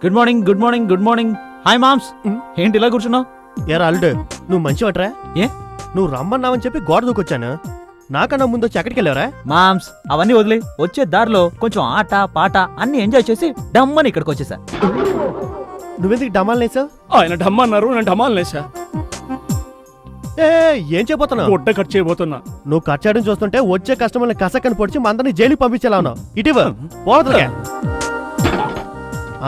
Good morning good morning good morning. Hi moms. ఏంటి ఇలా కూర్చున్నావు? ఏరా అల్లుడు, నువ్వు మంచివట్రా? ఏ నువ్వు రమ్మన్నావని చెప్పి గోడ దూకొచ్చాను. నాకన్నా ముందు వచ్చి ఎక్కడికి వెళ్ళావరా? మామ్స్ అవన్నీ వదిలే, వచ్చే దారిలో కొంచెం ఆట పాట అన్ని ఎంజాయ్ చేసి డమ్మని ఇక్కడికి వచ్చేసా. నువ్వెందుకు డమాల్ నేసావు? ఆయన డమ్మన్నారు, నేను డమాల్ నేసా. ఏం చేయబోతున్నావు? గుడ్డ కట్ చేయబోతున్నా. నువ్వు కట్ చేయడం చూస్తుంటే వచ్చే కస్టమర్ని కసక్కని పొడిచి మందరిని జైలుకి పంపించేలా ఉన్నావు. ఇటీవ పోవద్దుగా.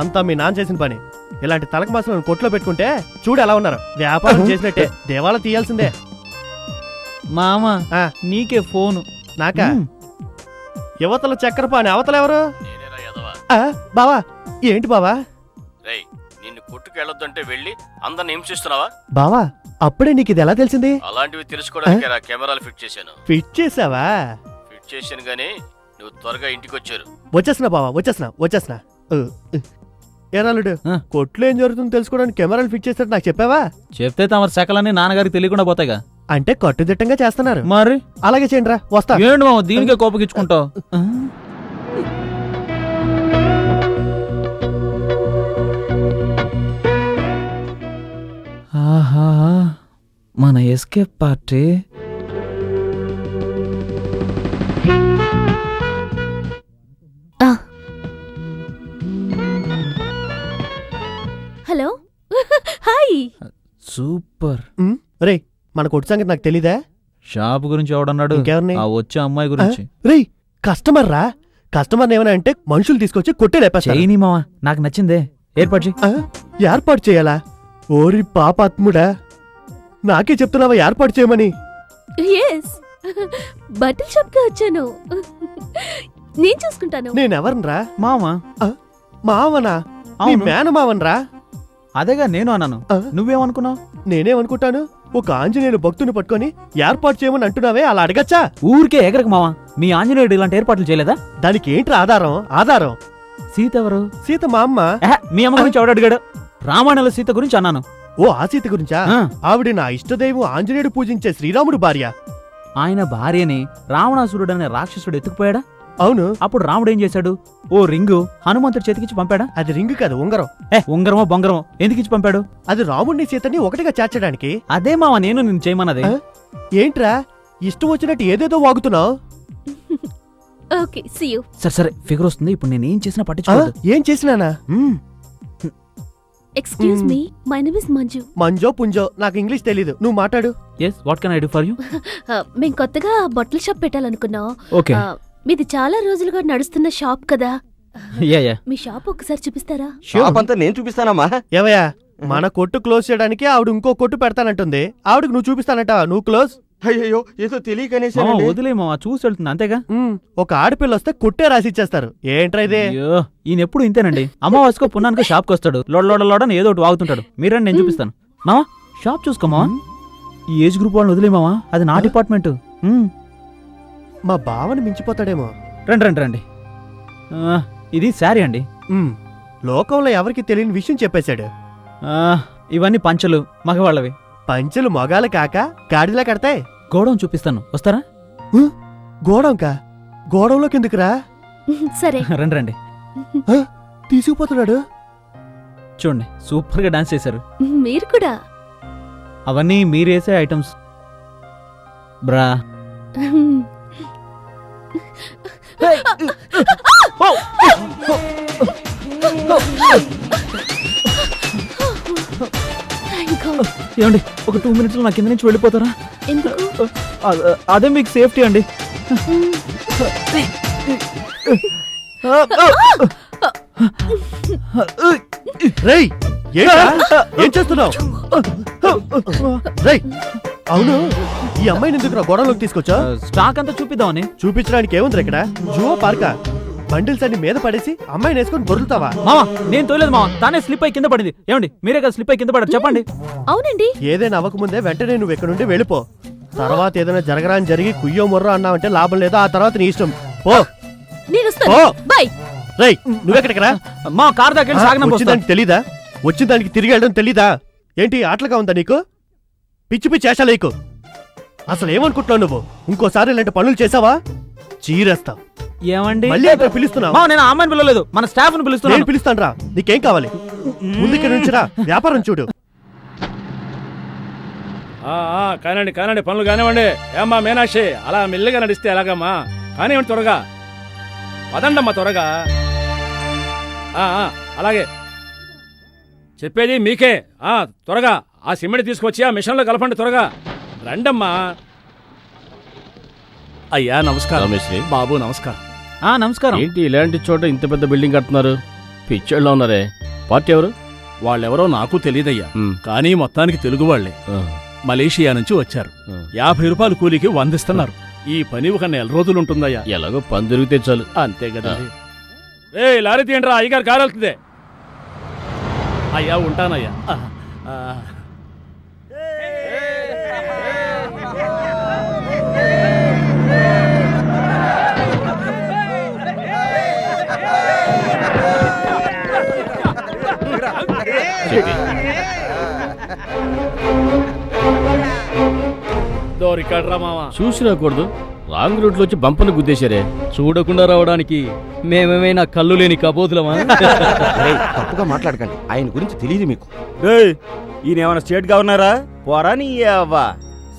అంతా మీ నాన్న చేసిన పని. ఇలాంటి తలక మాసలను కొట్లో పెట్టుకుంటే చూడు ఎలా ఉన్నారు. వ్యాపారం చేసినట్టే దేవాల తీయాల్సిందే. మామా నీకే ఫోను. నాకా? యువతల చక్కెర పాని అవతలెవరు? బావా ఏంటి బావా? నిన్ను కొట్టుకెళ్ళొద్దంటే వెళ్ళి అందరిని హింసిస్తున్నావా? బావా అప్పుడే నీకు ఇది ఎలా తెలిసింది? అలాంటివి తెలుసుకోవడానికి కెమెరాలు ఫిట్ చేశాను. ఫిట్ చేసావా? ఫిట్ చేశాను గానీ నువ్వు త్వరగా ఇంటికి వచ్చారు. వచ్చేస్తున్నా బావా, వచ్చేస్తున్నా. ఏరాలుడు, కొట్లో ఏం జరుగుతుందో తెలుసుకోవడానికి కెమెరాలు ఫిట్ చేసినట్టు నాకు చెప్పావా? చెప్తే తమరు సెకలన్నీ నాన్నగారికి తెలియకుండా పోతాయిగా. అంటే కట్టుదిట్టంగా చేస్తున్నారు. మరి అలాగే చేయండి రా, వస్తా. ఏంటి మామ దీనికే కోపగించుకుంటావు? ఆహా మన escape party. Hello hi. Super. రే మన కొట్టు సంగతి నాకు తెలీదా? షాప్ గురించి ఎవడన్నాడు? ఇంకెవరిని? ఆ వచ్చే అమ్మాయి గురించి. రే కస్టమర్ రా. కస్టమర్ ఏమైనా అంటే మనుషులు తీసుకొచ్చి కొట్టే లేపేస్తారు. చేయని మామ, నాకు నచ్చిందే. ఏర్పాటు చెయ్యి. ఏర్పాటు చేయాలా? ఓరి పాపాత్ముడా, నాకే చెప్తున్నావా ఏర్పాటు చేయమని? ఎస్, బట్టల షాప్ కి వచ్చాను. నేను చూసుకుంటాను. నేనెవరనరా? మామ మావనా? మేనమావనరా? అదేగా నేను అన్నాను. నువ్వేమనుకున్నావు? నేనేమనుకుంటాను? ఒక ఆంజనేయులు భక్తుని పట్టుకొని ఏర్పాటు చేయమని అంటున్నావే, అలా అడగచ్చా? ఊరికే ఎగరకు మావా. మీ ఆంజనేయుడు ఇలాంటి ఏర్పాట్లు చేయలేదా? దానికి ఏంటి ఆధారం? సీత ఎవరు? సీత మా అమ్మ. మీ అమ్మ గురించి ఎవడు అడిగాడు? రామాయణంలో సీత గురించి అన్నాను. ఓ ఆ సీత గురించా? ఆవిడ నా ఇష్టదైవం ఆంజనేయుడు పూజించే శ్రీరాముడు భార్య. ఆయన భార్యని రావణాసురుడు అనే రాక్షసుడు ఎత్తుకుపోయాడా? అవును. అప్పుడు రాముడు ఏం చేశాడు? ఓ రింగు హనుమంతుడి చేతికిచ్చి పంపాడా? అది రింగు కాదు, ఉంగరం. ఉంగరమో బొంగరమో ఎందుకిచ్చి పంపాడు? అది రాముడిని సీతని ఒకటిగా చేర్చడానికి. అదే మావా నేను నిన్ను చేయమన్నది. ఏంట్రా ఇష్టం వచ్చినట్టు ఏదేదో వాగుతున్నావు? Okay see you. సరే ఫిగర్ వస్తుంది. ఇప్పుడు నేను ఏం చేసినా పట్టించుకోవద్దు. ఏం చేసినానా? Excuse me, my name is Manju. మంజో పుంజో నాకు ఇంగ్లీష్ తెలీదు, నువ్వు మాట్లాడు. yes what can I do for you? మేము కొత్తగా బట్టల షాప్ పెట్టాలనుకున్నాం. ఓకే. మీది చాలా రోజులుగా నడుస్తున్న షాప్ కదా. యా మీ షాప్ ఒకసారి చూపిస్తారా? షాప్ అంతా నేను చూపిస్తానమ్మా. ఏవయ్యా, మన కొట్టు క్లోజ్ చేయడానికి ఆవిడ ఇంకో కొట్టు పెడతానంటుంది. ఆవిడకి నువ్వు చూపిస్తానంట, నువ్వు క్లోజ్. అయ్యో ఏదో తెలియకనేసా. వదిలే మావా, చూసి వెళ్తుంది అంతేగా. ఒక ఆడపిల్ల వస్తే కొట్టే రాసిచ్చేస్తారు. ఏంట్రా ఇదే? అయ్యో ఈయన ఎప్పుడు ఇంతేనండి. అమావాస్యకో పున్నానికో షాప్కి వస్తాడు, లోడని ఏదో ఒకటి వాగుతుంటాడు. మీరని నేను చూపిస్తాను. మావా షాప్ చూసుకోమావా. ఈ ఏజ్ గ్రూప్ వాళ్ళని వదిలే మావా, అది నా డిపార్ట్మెంట్. మా బావని మించిపోతాడేమో. రండి. ఇది శారీ అండి. లోకంలో ఎవరికి తెలియని విషయం చెప్పేశాడు. ఇవన్నీ పంచలు మగవాళ్ళవి. పంచెలు మొగాలు కాక గాడిలా కడతాయి. గోడౌన్ చూపిస్తాను, వస్తారా? గోడంకా? గోడంలోకి ఎందుకురా? సరే రండి. తీసుకుపోతున్నాడు. చూడండి సూపర్ గా డాన్స్ చేశారు. మీరు కూడా. అవన్నీ మీరేసే ఐటమ్స్ బ్రా. ఏమండి ఒక 2 minutes లో నా కింద నుంచి వెళ్ళిపోతారా? ఎందుకు? అదే మీకు సేఫ్టీ అండి. రేయ్ ఏం చేస్తున్నావు? రేయ్ అవును, ఈ అమ్మాయిని ఎందుకు గోడలోకి తీసుకొచ్చా? స్టాక్ అంతా చూపిద్దామని. చూపించడానికి ఏముంది ఇక్కడ? జువో పార్కా? బండిల్స్ అన్ని మీద పడేసి అమ్మాయిని వేసుకొని దొరుకుతావా? మావా నేను తోలేదు మావా, తానే స్లిప్ అయి కింద పడింది. ఏమండి మీరే కదా స్లిప్ అయి కింద పడారు, చెప్పండి. అవునండి. ఏదైనా అవ్వకముందే వెంటనే నువ్వు ఇక్కడ నుండి వెళ్ళిపో. తర్వాత ఏదైనా జరగరాని జరిగి కుయ్యో మొర్రో అన్నావంటే లాభం లేదు. ఆ తర్వాత నీ ఇష్టం. పో. రేయ్ నువ్వెక్కడికి రా? మా కార్ దగ్గర వచ్చిందానికి తెలీదా? వచ్చిన దానికి తిరిగి వెళ్ళడం తెలీదా? ఏంటి ఆటలుగా ఉందా నీకు? పిచ్చి చేశాలేకు. అసలు ఏమనుకుంటున్నావు నువ్వు? ఇంకోసారి ఇలాంటి పనులు చేసావా చీరేస్తావు. ఏమండి మళ్ళీ అక్కడ పిలుస్తున్నావు? మావా నేను ఆ అమ్మాయిని పిలవలేదు, మన స్టాఫ్ ని నేను పిలుస్తున్నాను. పిలుస్తాను రా. నీకేం కావాలి? ముందుకి నుంచి రా, వ్యాపారం చూడు. కానండి కానండి, పనులు కానివ్వండి. ఏమ్మా మీనాక్షి, అలా మెల్లిగా నడిస్తే ఎలాగమ్మా? కానివ్వండి త్వరగా, పదండమ్మా త్వరగా. అలాగే చెప్పేది మీకే. త్వరగా ఆ సిమెంట్ తీసుకొచ్చి ఆ మిషన్లో కలపండి త్వరగా. రండమ్మా. అయ్యా నమస్కారం. రమేశ్రీ. బాబు నమస్కారం. నమస్కారం. ఏంటి ఇలాంటి చోట ఇంత పెద్ద బిల్డింగ్ కడుతున్నారు? పిచ్చోళ్ళలో ఉన్నారే. పార్టీ ఎవరు? వాళ్ళెవరో నాకు తెలియదయ్యా, ఉమ్. కానీ మొత్తానికి తెలుగు వాళ్లే. మలేషియా నుంచి వచ్చారు. 50 రూపాయలు కూలికి 100 ఇస్తున్నారు. ఈ పని ఒక నెల రోజులు ఉంటుందయ్యా. ఎలాగో పని దొరికితే చాలు. అంతే కదా. లారీ తీయండి రా, అయ్యగారు కారు వెళ్తుంది. అయ్యా ఉంటానయ్యా. దోరికాడ్రా మావా. చూసి రాకూడదు, రాంగ్ రూట్ లో వచ్చి బంపను గుద్దేశారే. చూడకుండా రావడానికి మేమేమైనా కళ్ళు లేని కబోతులమా? తప్పుగా మాట్లాడకండి, ఆయన గురించి తెలియదు మీకు. ఈయనేమన్నా స్టేట్ గవర్నరా? పోరా నీ అవ్వా.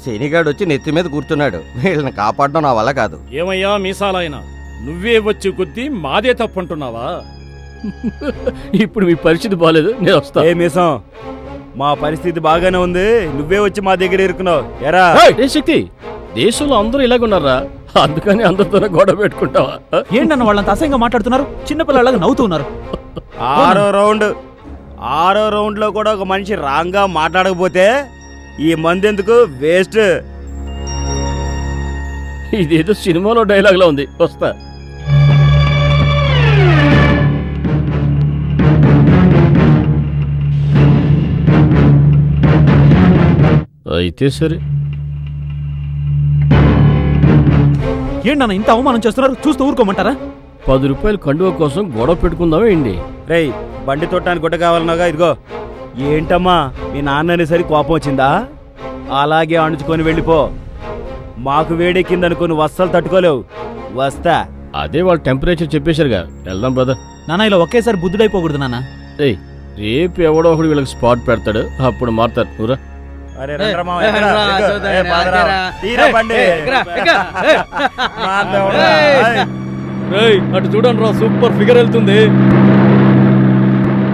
శనిగాడు వచ్చి నెత్తి మీద కూర్చున్నాడు. వీళ్ళని కాపాడడం నా వల్ల కాదు. ఏమయ్యా మీసాలైనా, నువ్వే వచ్చి గుద్ది మాదే తప్పంటున్నావా? ఇప్పుడు మీ పరిస్థితి బాగాలేదు, నేను వస్తా. ఏ మీసం, మా పరిస్థితి బాగానే ఉంది, నువ్వే వచ్చి మా దగ్గర ఇరుకున్నావు. ఎరా ఏ శక్తి, దేశంలో అందరూ ఇలాగున్నారా? అందుకని అందరితోనే గొడవ పెట్టుకుంటావా? ఏంటన్న వాళ్ళంత అసహ్యంగా మాట్లాడుతున్నారు? చిన్నపిల్లలాగా నవ్వుతూ ఉన్నారు. ఆరో రౌండ్ లో కూడా ఒక మనిషి రాంగ్ గా మాట్లాడకపోతే ఈ మందెందుకు వేస్ట్. ఇదేదో సినిమాలో డైలాగ్ లా ఉంది, వస్తా. అయితే సరే. ఏంటన్న ఇంత అవమానం చేస్తున్నారు? చూస్తూ ఊరుకోమంటారా? 10 రూపాయలు కండువ కోసం గొడవ పెట్టుకుందామే ఏంటి? రేయ్, బండి తొట్టానికి గుడ్డ కావాలన్నాగా, ఇదిగో. ఏంటమ్మా, మీ నాన్నని సరి కోపం వచ్చిందా? అలాగే అణుచుకొని వెళ్ళిపో. మాకు వేడెక్కిందనుకొని వస్తలు తట్టుకోలేవు. వస్తా. అదే వాళ్ళు టెంపరేచర్ చెప్పేశారుగా, వెళ్దాం బ్రదర్. నాన్న ఇలా ఒకేసారి బుద్ధుడైపోకూడదు నాన్న. ఏయ్, రేపు ఎవడో ఒకడు వీళ్ళకి స్పాట్ పెడతాడు, అప్పుడు మారుతారు. ఊరా. అరే రండ్రా మామ, ఎక్కడా? ఏ, పాదరా. తీరా బండి. మాధవుడా. రేయ్, అటు చూడండి రా, సూపర్ ఫిగర్ వెళ్తుంది.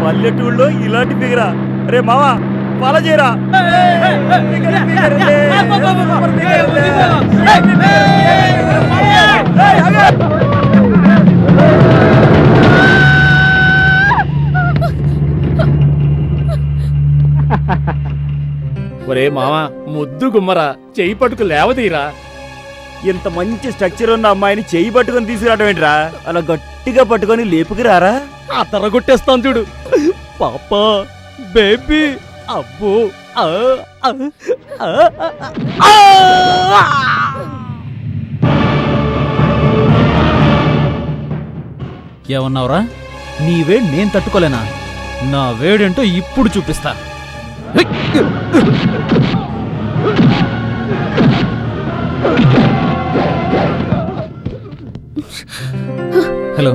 పల్లెటూళ్ళలో ఇలాంటి ఫిగరా? రే మావా, ఫాలో చేయరా. ఒరే మావా, ముద్దు గుమ్మరా, చెయ్యి పట్టుకు లేవదీరా. ఇంత మంచి స్ట్రక్చర్ ఉన్న అమ్మాయిని చెయ్యి పట్టుకొని తీసుకురావడం ఏంట్రా? అలా గట్టిగా పట్టుకొని లేపుకురారా. ఆ తరగొట్టేస్తాను చూడు. పాపా, బేబీ, అబ్బో. ఏమన్నావురా? నీ వేడి నేను తట్టుకోలేనా? నా వేడేంటో ఇప్పుడు చూపిస్తా. హలో.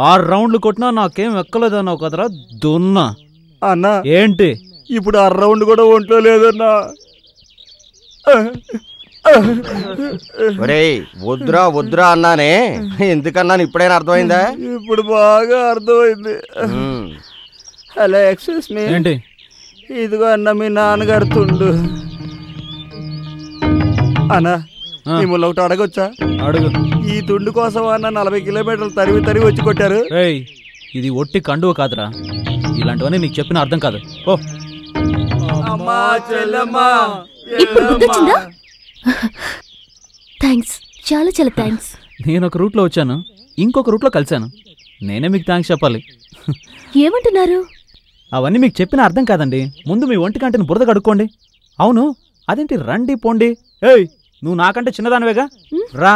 6 రౌండ్లు కొట్టినా నాకేం ఎక్కలేదన్నావు కదరా దున్నా. అన్నా ఏంటి ఇప్పుడు ఆ రౌండ్ కూడా ఒంట్లో లేదన్నా. ఒరేయ్ వద్దురా వద్దురా అన్నానే, ఎందుకన్నాను ఇప్పుడైనా అర్థమైందా? ఇప్పుడు బాగా అర్థమైంది. ఉమ్. Hello excuse me. ఏంటి ఇదిగో అన్న మీ నాన్నగారు తుండు. అన్నా మిమ్మల్ని ఒకటి అడగొచ్చా? అడుగు. ఈ తుండు కోసం అన్న 40 కిలోమీటర్లు తరివి వచ్చి కొట్టారు. రేయ్ ఇది ఒట్టి కండువ కాదురా, ఇలాంటివన్నీ నీకు చెప్పిన అర్థం కాదు. ఓ అమ్మా చెల్లమ్మా ఇప్పుడు గుర్తొచ్చిందా? థ్యాంక్స్, చాలా చాలా థ్యాంక్స్. నేను ఒక రూట్లో వచ్చాను, ఇంకొక రూట్లో కలిశాను. నేనే మీకు థ్యాంక్స్ చెప్పాలి. ఏమంటున్నారు? అవన్నీ మీకు చెప్పిన అర్థం కాదండి. ముందు మీ ఒంటి కంటిని బురద కడుక్కోండి. అవును అదేంటి రండి పోండి. ఏయ్ నువ్వు నాకంటే చిన్నదానివేగా, రా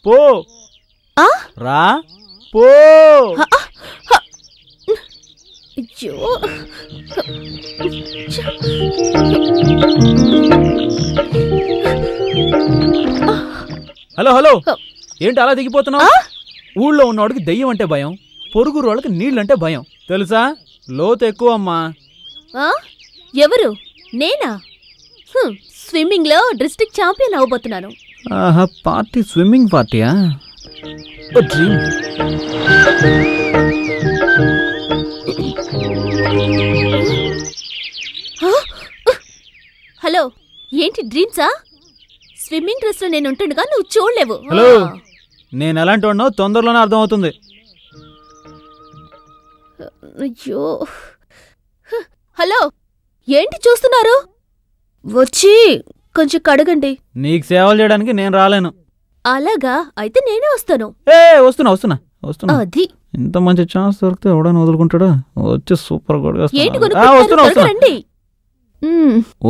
పో. ఆ? రా పో. అయ్యో. హలో హలో ఏంటి అలా దిగిపోతున్నావు? ఊళ్ళో ఉన్నవాడికి దెయ్యం అంటే భయం, పొరుగు వాళ్ళకి నీళ్ళంటే భయం తెలుసా? లోతు ఎక్కువ అమ్మా. ఆ? ఎవరు? నేనా? స్విమ్మింగ్ లో డిస్ట్రిక్ట్ ఛాంపియన్ అవబోతున్నాను. ఆహా పార్టీ, స్విమ్మింగ్ పార్టీయా? ఓ డ్రీమ్. హలో ఏంటి డ్రీమ్సా? స్విమ్మింగ్ డ్రెస్ లో నేను ఉంటుండగా నువ్వు చూడలేవు. హలో నేను ఎలాంటి వాడినో తొందరలోనే అర్థం అవుతుంది. అయ్యో. హలో ఏంటి చూస్తున్నారు? వచ్చి కొంచెం కడగండి. నీకు సేవలు చేయడానికి నేను రాలేను. అలాగా? అయితే నేనే వస్తాను. ఏ వస్తున్నా వస్తున్నా వస్తున్నా. అది ఇంత మంచి ఛాన్స్ దొరికితే ఎవడైనా వదులుకుంటాడా? వచ్చి సూపర్ ఏంటి వస్తున్నా వస్తున్నా. రండి.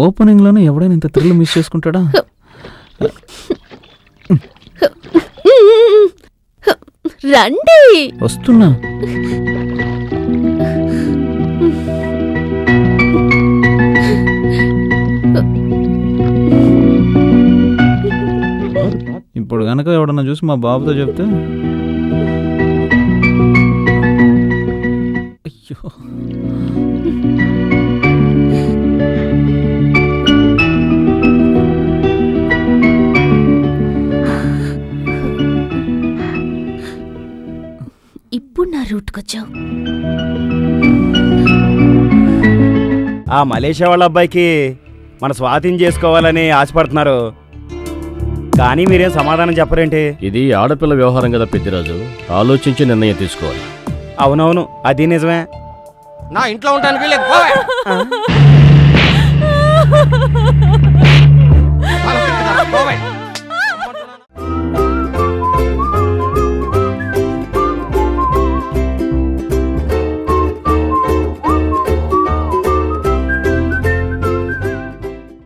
ఓపెనింగ్ లోనే ఎవడైనా ఇంత థ్రిల్ మిస్ చేసుకుంటాడా? రండి. వస్తున్నా. ఇప్పుడు గనక ఎవడన్నా చూసి మా బాబుతో చెప్తే అయ్యో. ఇప్పుడు నా రూట్కొచ్చావు. ఆ మలేషియా వాళ్ళ అబ్బాయికి మన స్వాధీనం చేసుకోవాలని ఆశపడుతున్నారు, కానీ మీరేం సమాధానం చెప్పరేంటి? ఇది ఆడపిల్ల వ్యవహారం కదా పెద్దిరాజు, ఆలోచించి నిర్ణయం తీసుకోవాలి. అవునవును అది నిజమే. నా ఇంట్లో ఉంటాను వీళ్ళకి పోవే.